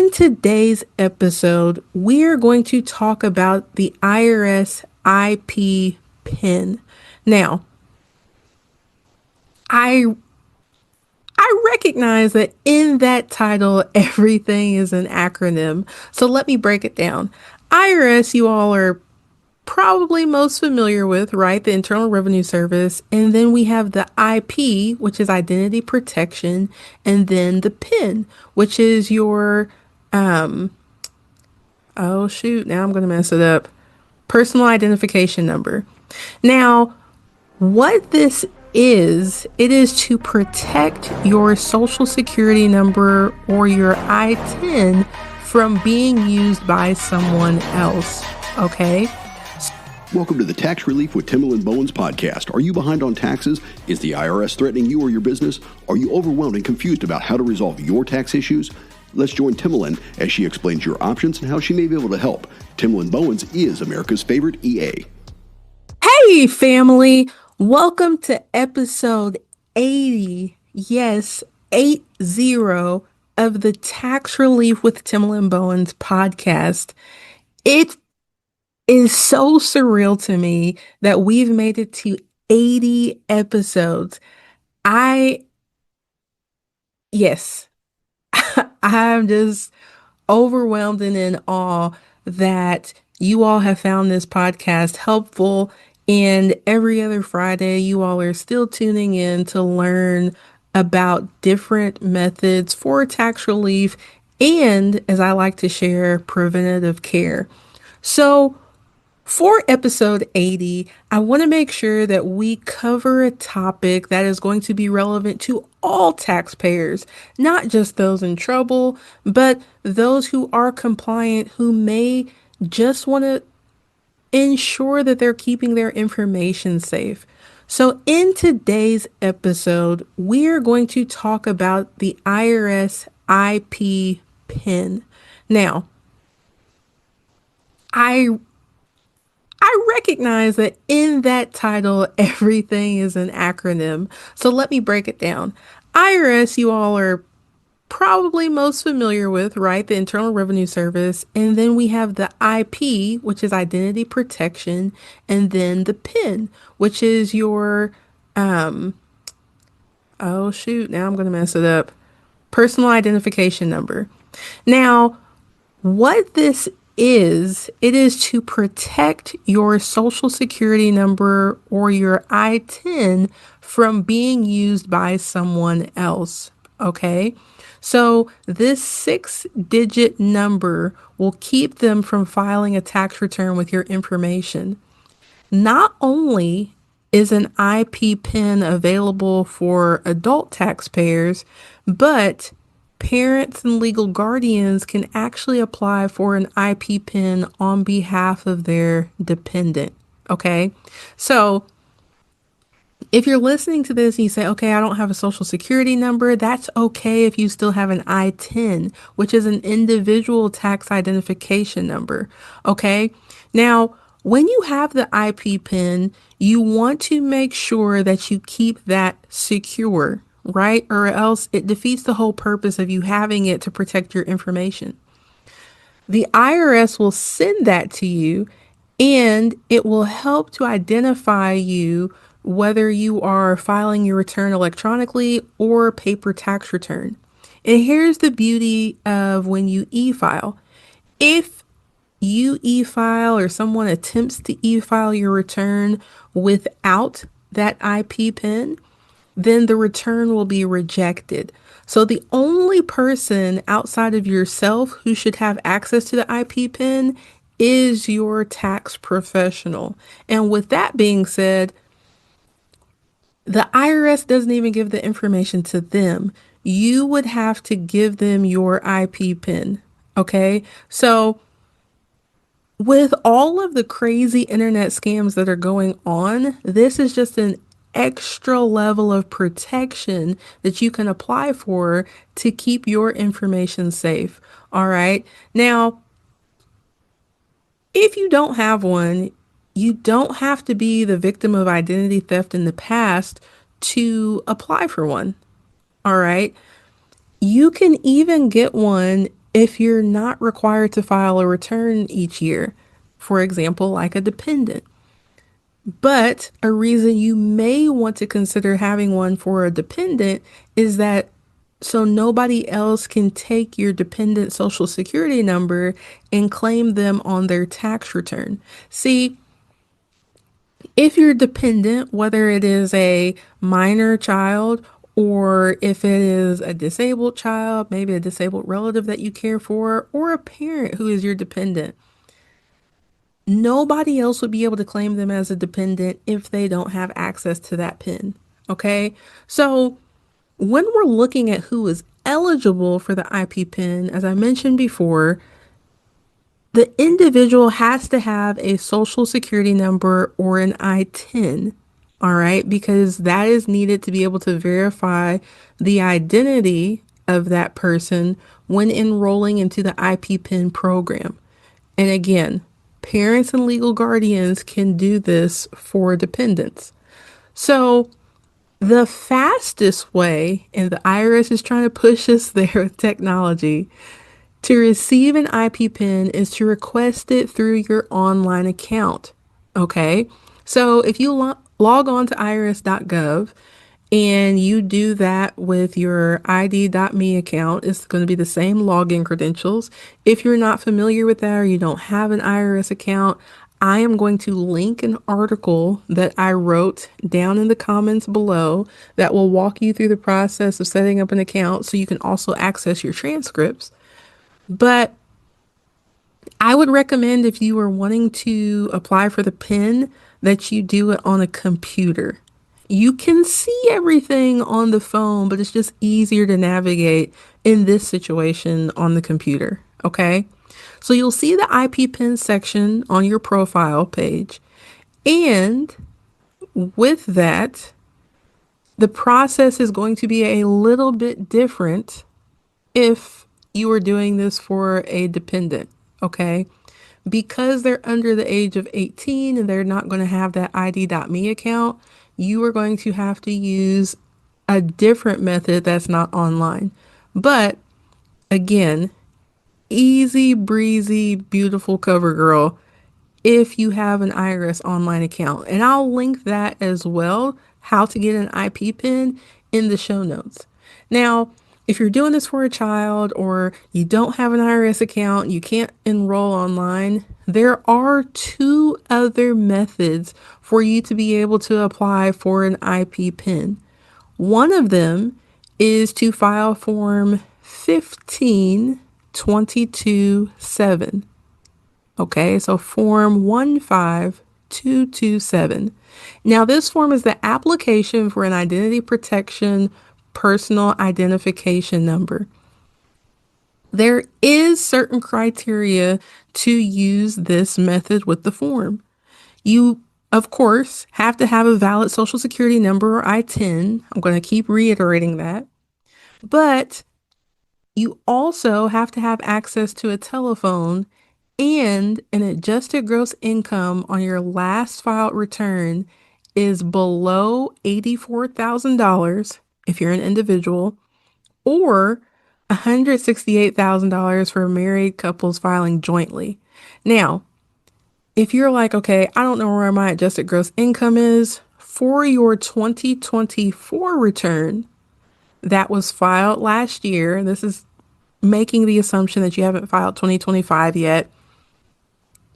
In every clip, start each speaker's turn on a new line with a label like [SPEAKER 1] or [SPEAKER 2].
[SPEAKER 1] In today's episode, we're going to talk about the IRS IP PIN. Now, I I recognize that in that title, everything is an acronym. So let me break it down. IRS, you all are probably most familiar with, right? The Internal Revenue Service. And then we have the IP, which is identity protection. And then the PIN, which is your, oh shoot, now I'm going to mess it up. Personal identification number. Now, what this is, it is to protect your social security number or your ITIN from being used by someone else. Okay?
[SPEAKER 2] Welcome to the Tax Relief with Timalyn Bowen's podcast. Are you behind on taxes? Is the IRS threatening you or your business? Are you overwhelmed and confused about how to resolve your tax issues? Let's join Timalyn as she explains your options and how she may be able to help. Timalyn Bowen's is America's favorite EA.
[SPEAKER 1] Hey, family. Welcome to episode 80. Yes, 80 of the Tax Relief with Timalyn Bowen's podcast. It is so surreal to me that we've made it to 80 episodes. Yes, I'm just overwhelmed and in awe that you all have found this podcast helpful. And every other Friday, you all are still tuning in to learn about different methods for tax relief and, as I like to share, preventative care. So, for episode 80, I want to make sure that we cover a topic that is going to be relevant to all taxpayers, not just those in trouble, but those who are compliant, who may just want to ensure that they're keeping their information safe. So, in today's episode, we're going to talk about the IRS IP PIN. Now, I recognize that in that title, everything is an acronym. So let me break it down. IRS, you all are probably most familiar with, right? The Internal Revenue Service. And then we have the IP, which is identity protection. And then the PIN, which is your, oh shoot, now I'm going to mess it up. Personal identification number. Now, what this is, it is to protect your social security number or your ITIN from being used by someone else. Okay? So this 6-digit number will keep them from filing a tax return with your information. Not only is an IP PIN available for adult taxpayers, but parents and legal guardians can actually apply for an IP PIN on behalf of their dependent. Okay. So if you're listening to this and you say, okay, I don't have a social security number, that's okay if you still have an ITIN, which is an individual tax identification number. Okay. Now, when you have the IP PIN, you want to make sure that you keep that secure, right? Or else it defeats the whole purpose of you having it to protect your information. The IRS will send that to you and it will help to identify you whether you are filing your return electronically or paper tax return. And here's the beauty of when you e-file. If you e-file or someone attempts to e-file your return without that IP PIN, then the return will be rejected. So the only person outside of yourself who should have access to the IP PIN is your tax professional. And with that being said, the IRS doesn't even give the information to them. You would have to give them your IP PIN. Okay. So with all of the crazy internet scams that are going on, this is just an extra level of protection that you can apply for to keep your information safe. All right. Now, if you don't have one, you don't have to be the victim of identity theft in the past to apply for one. All right. You can even get one if you're not required to file a return each year, for example, like a dependent. But a reason you may want to consider having one for a dependent is that so nobody else can take your dependent social security number and claim them on their tax return. See, if you're dependent, whether it is a minor child or if it is a disabled child, maybe a disabled relative that you care for, or a parent who is your dependent, nobody else would be able to claim them as a dependent if they don't have access to that PIN. Okay. So when we're looking at who is eligible for the IP PIN, as I mentioned before, the individual has to have a social security number or an ITIN, all right, because that is needed to be able to verify the identity of that person when enrolling into the IP PIN program. And again, parents and legal guardians can do this for dependents. So, the fastest way, and the IRS is trying to push us there with technology, to receive an IP PIN is to request it through your online account. Okay. So if you log on to irs.gov and you do that with your ID.me account, it's going to be the same login credentials. If you're not familiar with that or you don't have an IRS account, I am going to link an article that I wrote down in the comments below that will walk you through the process of setting up an account so you can also access your transcripts. But I would recommend if you are wanting to apply for the PIN that you do it on a computer. You can see everything on the phone, but it's just easier to navigate in this situation on the computer. Okay. So you'll see the IP PIN section on your profile page. And with that, the process is going to be a little bit different if you are doing this for a dependent, okay? Because they're under the age of 18 and they're not going to have that ID.me account, you are going to have to use a different method that's not online. But again, easy breezy, beautiful cover girl if you have an IRS online account. And I'll link that as well, how to get an IP PIN in the show notes. Now, if you're doing this for a child or you don't have an IRS account, you can't enroll online, there are two other methods for you to be able to apply for an IP PIN. One of them is to file form 15227. Okay, so form 15227. Now, this form is the application for an identity protection personal identification number. There is certain criteria to use this method with the form. You, of course, have to have a valid social security number or ITIN. I'm going to keep reiterating that. But you also have to have access to a telephone and an adjusted gross income on your last filed return is below $84,000 if you're an individual, or $168,000 for married couples filing jointly. Now, if you're like, okay, I don't know where my adjusted gross income is for your 2024 return that was filed last year, this is making the assumption that you haven't filed 2025 yet,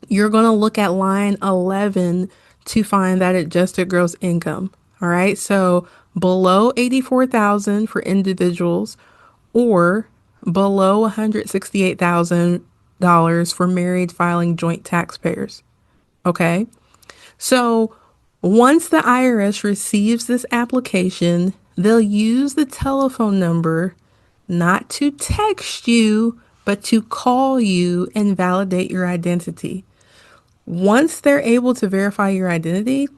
[SPEAKER 1] you're going to look at line 11 to find that adjusted gross income. All right. So below 84,000 for individuals or below $168,000 for married filing joint taxpayers. Okay. So once the IRS receives this application, they'll use the telephone number not to text you, but to call you and validate your identity. Once they're able to verify your identity,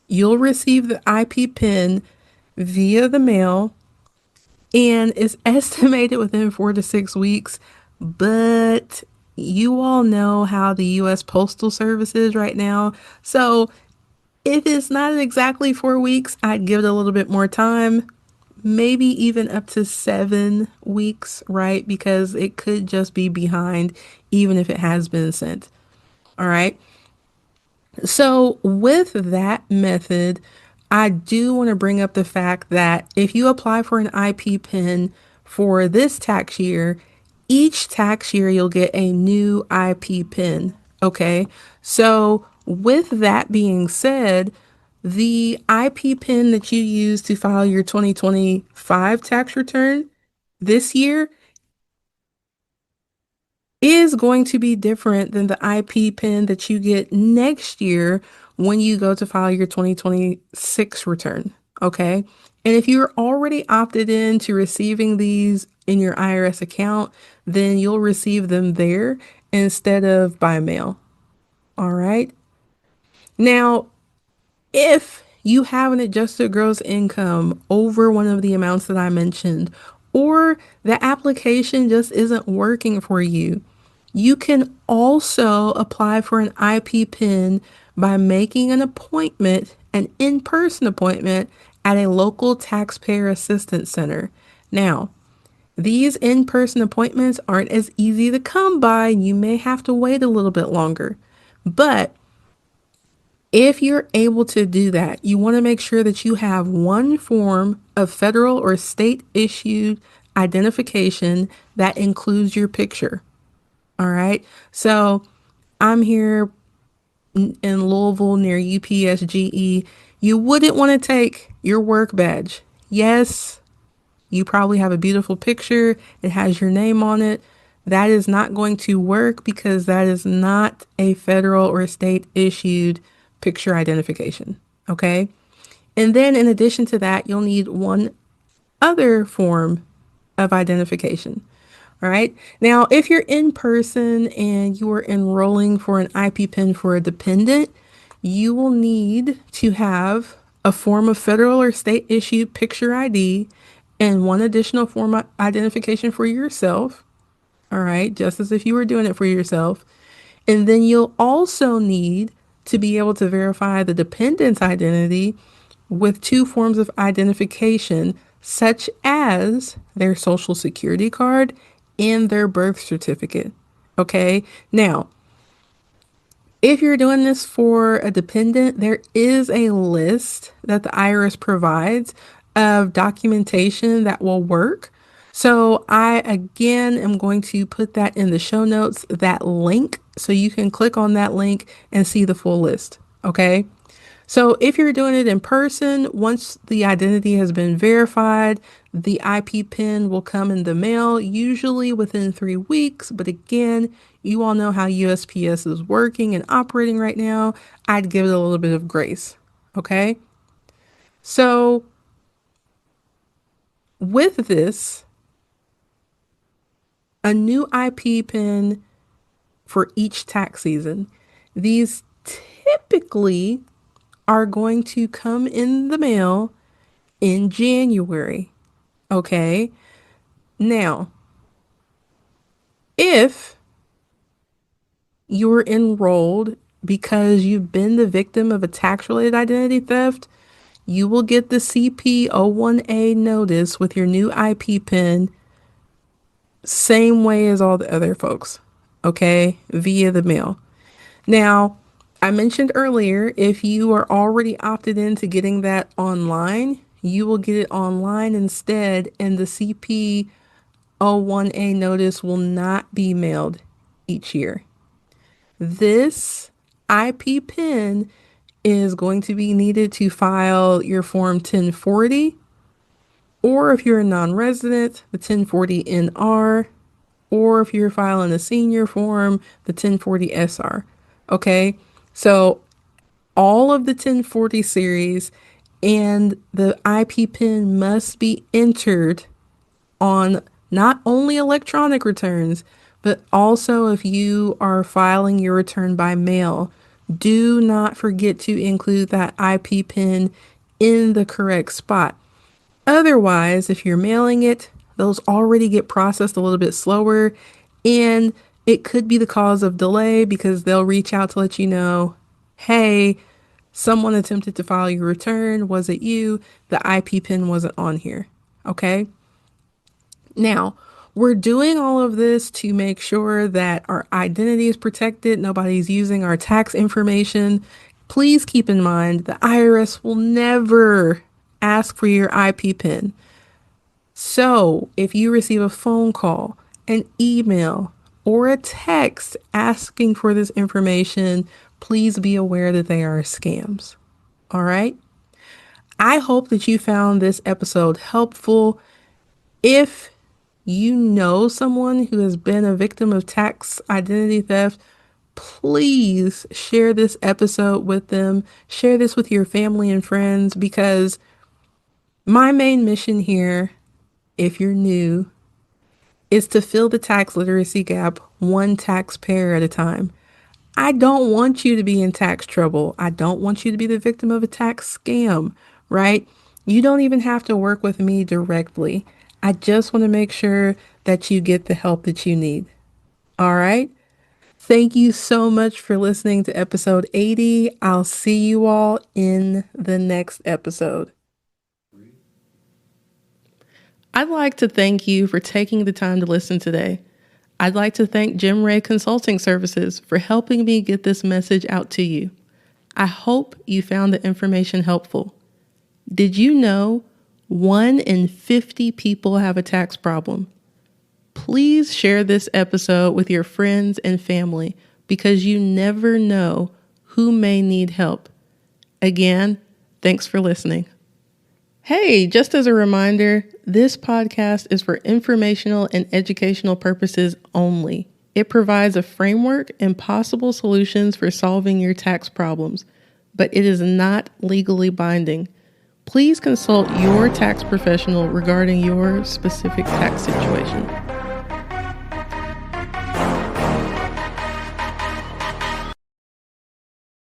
[SPEAKER 1] you'll receive the IP PIN via the mail and it's estimated within 4 to 6 weeks. But you all know how the U.S. Postal Service is right now. So if it's not exactly 4 weeks, I'd give it a little bit more time. maybe even up to 7 weeks, right? Because it could just be behind, even if it has been sent. All right. So, with that method, I do want to bring up the fact that if you apply for an IP PIN for this tax year, each tax year you'll get a new IP PIN. Okay. So, with that being said, the IP PIN that you use to file your 2025 tax return this year is going to be different than the IP PIN that you get next year when you go to file your 2026 return. Okay. And if you're already opted in to receiving these in your IRS account, then you'll receive them there instead of by mail. All right. Now, if you have an adjusted gross income over one of the amounts that I mentioned, or the application just isn't working for you, you can also apply for an IP PIN by making an appointment, an in-person appointment at a local taxpayer assistance center. Now, these in-person appointments aren't as easy to come by. You may have to wait a little bit longer, but if you're able to do that, you want to make sure that you have one form of federal or state issued identification that includes your picture. All right. So I'm here in Louisville near UPSGE. You wouldn't want to take your work badge. Yes, you probably have a beautiful picture. It has your name on it. That is not going to work because that is not a federal or state issued picture identification. Okay. And then in addition to that, you'll need one other form of identification. All right. Now, if you're in person and you are enrolling for an IP PIN for a dependent, you will need to have a form of federal or state issued picture ID and one additional form of identification for yourself. All right. Just as if you were doing it for yourself. And then you'll also need to be able to verify the dependent's identity with two forms of identification, such as their social security card and their birth certificate. Okay. Now, if you're doing this for a dependent, there is a list that the IRS provides of documentation that will work. So I again am going to put that in the show notes, that link, so you can click on that link and see the full list. Okay. So if you're doing it in person, once the identity has been verified, the IP PIN will come in the mail, usually within 3 weeks. But again, you all know how USPS is working and operating right now. I'd give it a little bit of grace. Okay. So with this, a new IP PIN for each tax season. These typically are going to come in the mail in January. Okay. Now, if you're enrolled because you've been the victim of a tax related identity theft, you will get the CP01A notice with your new IP PIN, same way as all the other folks. Okay. Via the mail. Now, I mentioned earlier, if you are already opted into getting that online, you will get it online instead, and the CP01A notice will not be mailed each year. This IP PIN is going to be needed to file your Form 1040, or if you're a non-resident, the 1040NR, or if you're filing a senior form, the 1040SR. Okay, so all of the 1040 series and the IP PIN must be entered on not only electronic returns, but also if you are filing your return by mail. Do not forget to include that IP PIN in the correct spot. Otherwise, if you're mailing it, those already get processed a little bit slower, and it could be the cause of delay because they'll reach out to let you know, hey, someone attempted to file your return. Was it you? The IP PIN wasn't on here. Okay. Now, we're doing all of this to make sure that our identity is protected. Nobody's using our tax information. Please keep in mind the IRS will never ask for your IP PIN. So if you receive a phone call, an email, or a text asking for this information, please be aware that they are scams. All right? I hope that you found this episode helpful. If you know someone who has been a victim of tax identity theft, please share this episode with them. Share this with your family and friends, because my main mission here, if you're new, is to fill the tax literacy gap one taxpayer at a time. I don't want you to be in tax trouble. I don't want you to be the victim of a tax scam, right? You don't even have to work with me directly. I just want to make sure that you get the help that you need. All right? Thank you so much for listening to episode 80. I'll see you all in the next episode. I'd like to thank you for taking the time to listen today. I'd like to thank Jim Ray Consulting Services for helping me get this message out to you. I hope you found the information helpful. Did you know 1 in 50 people have a tax problem? Please share this episode with your friends and family, because you never know who may need help. Again, thanks for listening. Hey, just as a reminder, this podcast is for informational and educational purposes only. It provides a framework and possible solutions for solving your tax problems, but it is not legally binding. Please consult your tax professional regarding your specific tax situation.